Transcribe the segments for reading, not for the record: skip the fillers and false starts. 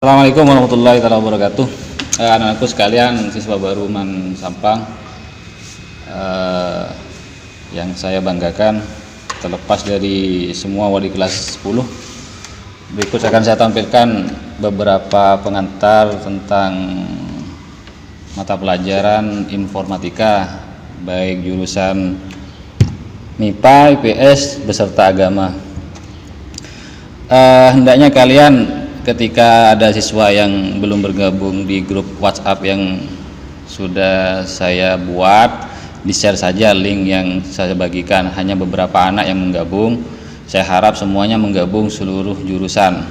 Assalamualaikum warahmatullahi wabarakatuh. Anak-anakku sekalian, siswa baru Man Sampang, yang saya banggakan, terlepas dari semua wali kelas 10, berikut akan saya tampilkan beberapa pengantar tentang mata pelajaran informatika, baik jurusan MIPA, IPS, beserta agama. Hendaknya kalian ketika ada siswa yang belum bergabung di grup WhatsApp yang sudah saya buat, di-share saja link yang saya bagikan. Hanya beberapa anak yang menggabung. Saya harap semuanya menggabung seluruh jurusan,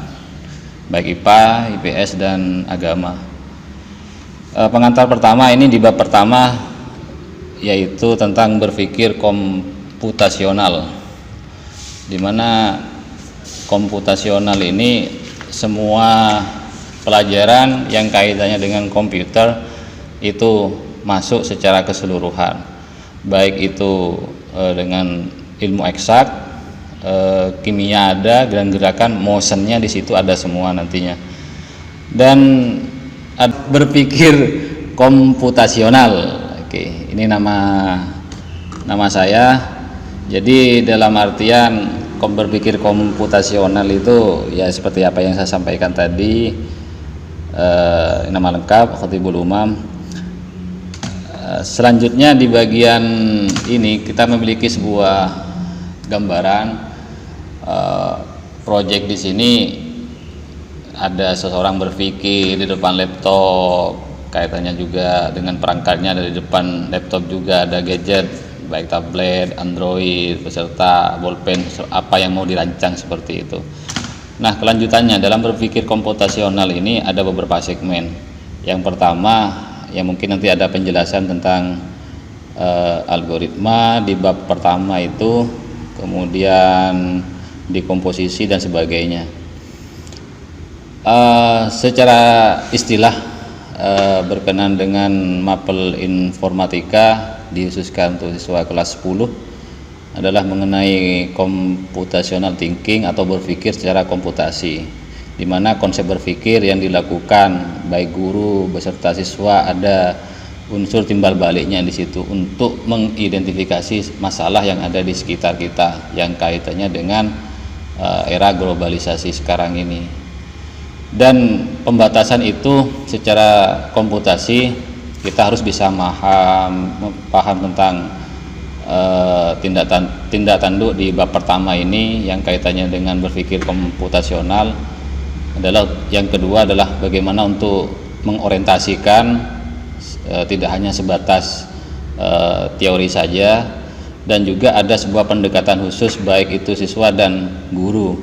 baik IPA, IPS, dan agama. Pengantar pertama ini di bab pertama, yaitu tentang berpikir komputasional, di mana komputasional ini semua pelajaran yang kaitannya dengan komputer itu masuk secara keseluruhan, baik itu dengan ilmu eksak, kimia ada, dan gerakan motionnya di situ ada semua nantinya. Dan berpikir komputasional, oke, ini nama saya. Jadi dalam artian berpikir komputasional itu ya seperti apa yang saya sampaikan tadi. Nama lengkap Khatibul Umam. Selanjutnya di bagian ini kita memiliki sebuah gambaran proyek. Di sini ada seseorang berpikir di depan laptop, kaitannya juga dengan perangkatnya. Dari depan laptop juga ada gadget, baik tablet, Android, beserta bolpen, apa yang mau dirancang seperti itu. Nah, kelanjutannya dalam berpikir komputasional ini ada beberapa segmen. Yang pertama, yang mungkin nanti ada penjelasan tentang algoritma di bab pertama itu, kemudian dekomposisi dan sebagainya. Secara istilah berkenan dengan mapel informatika dikhususkan untuk siswa kelas 10 adalah mengenai computational thinking atau berpikir secara komputasi, di mana konsep berpikir yang dilakukan baik guru beserta siswa ada unsur timbal baliknya di situ untuk mengidentifikasi masalah yang ada di sekitar kita yang kaitannya dengan era globalisasi sekarang ini. Dan pembatasan itu secara komputasi kita harus bisa paham tentang tindak tanduk di bab pertama ini yang kaitannya dengan berpikir komputasional. Yang kedua adalah bagaimana untuk mengorientasikan, tidak hanya sebatas teori saja, dan juga ada sebuah pendekatan khusus baik itu siswa dan guru,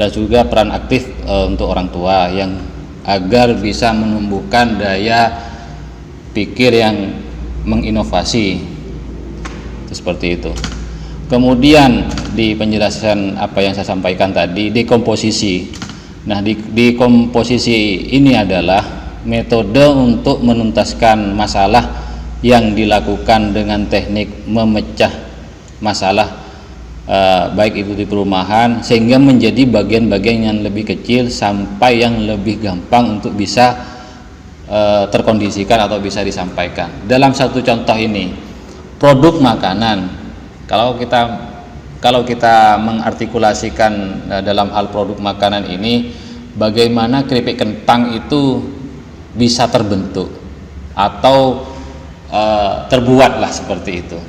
dan juga peran aktif untuk orang tua yang agar bisa menumbuhkan daya pikir yang menginovasi, seperti itu. Kemudian di penjelasan apa yang saya sampaikan tadi, dekomposisi. Nah, dekomposisi ini adalah metode untuk menuntaskan masalah yang dilakukan dengan teknik memecah masalah, baik itu di perumahan, sehingga menjadi bagian-bagian yang lebih kecil sampai yang lebih gampang untuk bisa terkondisikan atau bisa disampaikan. Dalam satu contoh ini, produk makanan, kalau kita mengartikulasikan dalam hal produk makanan ini, bagaimana keripik kentang itu bisa terbentuk atau terbuatlah seperti itu,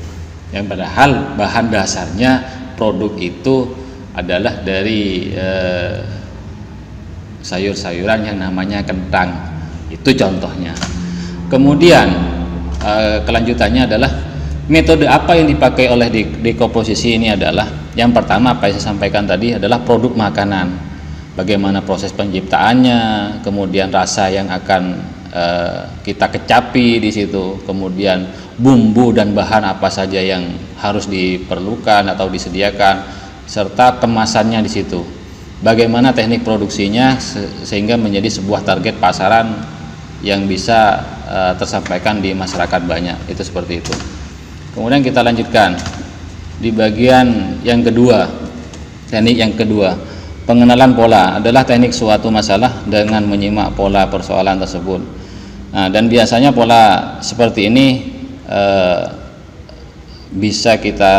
yang padahal bahan dasarnya produk itu adalah dari sayur-sayuran yang namanya kentang. Itu contohnya. Kemudian kelanjutannya adalah metode apa yang dipakai oleh dekomposisi ini adalah, yang pertama apa yang saya sampaikan tadi adalah produk makanan, bagaimana proses penciptaannya, kemudian rasa yang akan kita kecapi di situ, kemudian bumbu dan bahan apa saja yang harus diperlukan atau disediakan, serta kemasannya di situ, bagaimana teknik produksinya sehingga menjadi sebuah target pasaran yang bisa tersampaikan di masyarakat banyak. Itu seperti itu. Kemudian kita lanjutkan di bagian yang kedua, teknik yang kedua, Pengenalan pola adalah teknik suatu masalah dengan menyimak pola persoalan tersebut. Nah, dan biasanya pola seperti ini bisa kita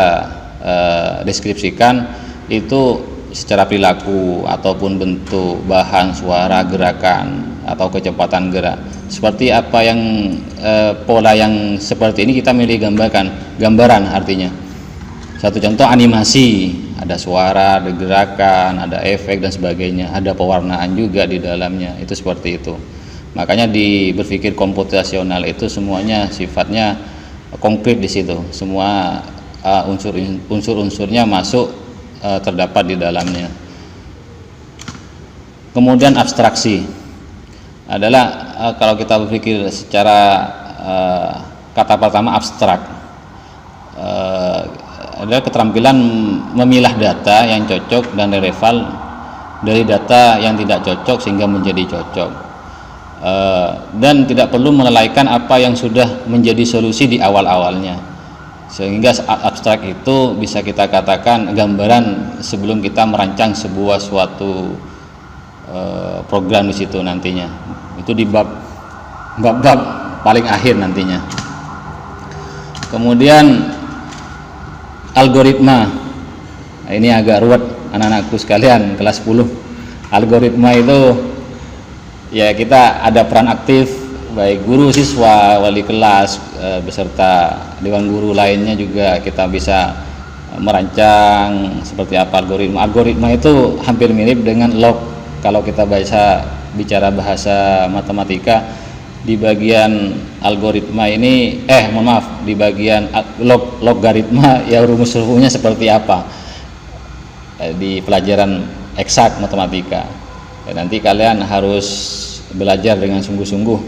deskripsikan itu secara perilaku ataupun bentuk, bahan, suara, gerakan atau kecepatan gerak. Seperti apa yang pola yang seperti ini kita milih gambaran artinya. Satu contoh animasi, ada suara, ada gerakan, ada efek dan sebagainya, ada pewarnaan juga di dalamnya, itu seperti itu. Makanya di berpikir komputasional itu semuanya sifatnya konkret di situ, semua unsur-unsurnya masuk terdapat di dalamnya. Kemudian abstraksi adalah kalau kita berpikir secara kata pertama abstrak, adalah keterampilan memilah data yang cocok dan relevan dari data yang tidak cocok sehingga menjadi cocok, dan tidak perlu melalaikan apa yang sudah menjadi solusi di awal-awalnya, sehingga abstrak itu bisa kita katakan gambaran sebelum kita merancang suatu program di situ nantinya. Itu di bab paling akhir nantinya. Kemudian algoritma, nah, ini agak ruwet anak-anakku sekalian kelas 10. Algoritma itu ya kita ada peran aktif baik guru, siswa, wali kelas beserta dewan guru lainnya juga kita bisa merancang seperti apa algoritma. Algoritma itu hampir mirip dengan log kalau kita bicara bahasa matematika. Di bagian algoritma ini di bagian logaritma ya rumus-rumusnya seperti apa di pelajaran eksak matematika. Ya, nanti kalian harus belajar dengan sungguh-sungguh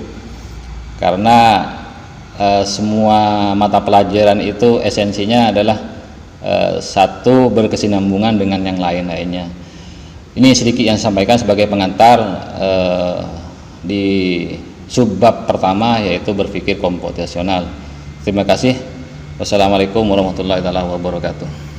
karena semua mata pelajaran itu esensinya adalah satu berkesinambungan dengan yang lainnya. Ini sedikit yang saya sampaikan sebagai pengantar di subbab pertama, yaitu berpikir komputasional. Terima kasih. Wassalamualaikum warahmatullahi wabarakatuh.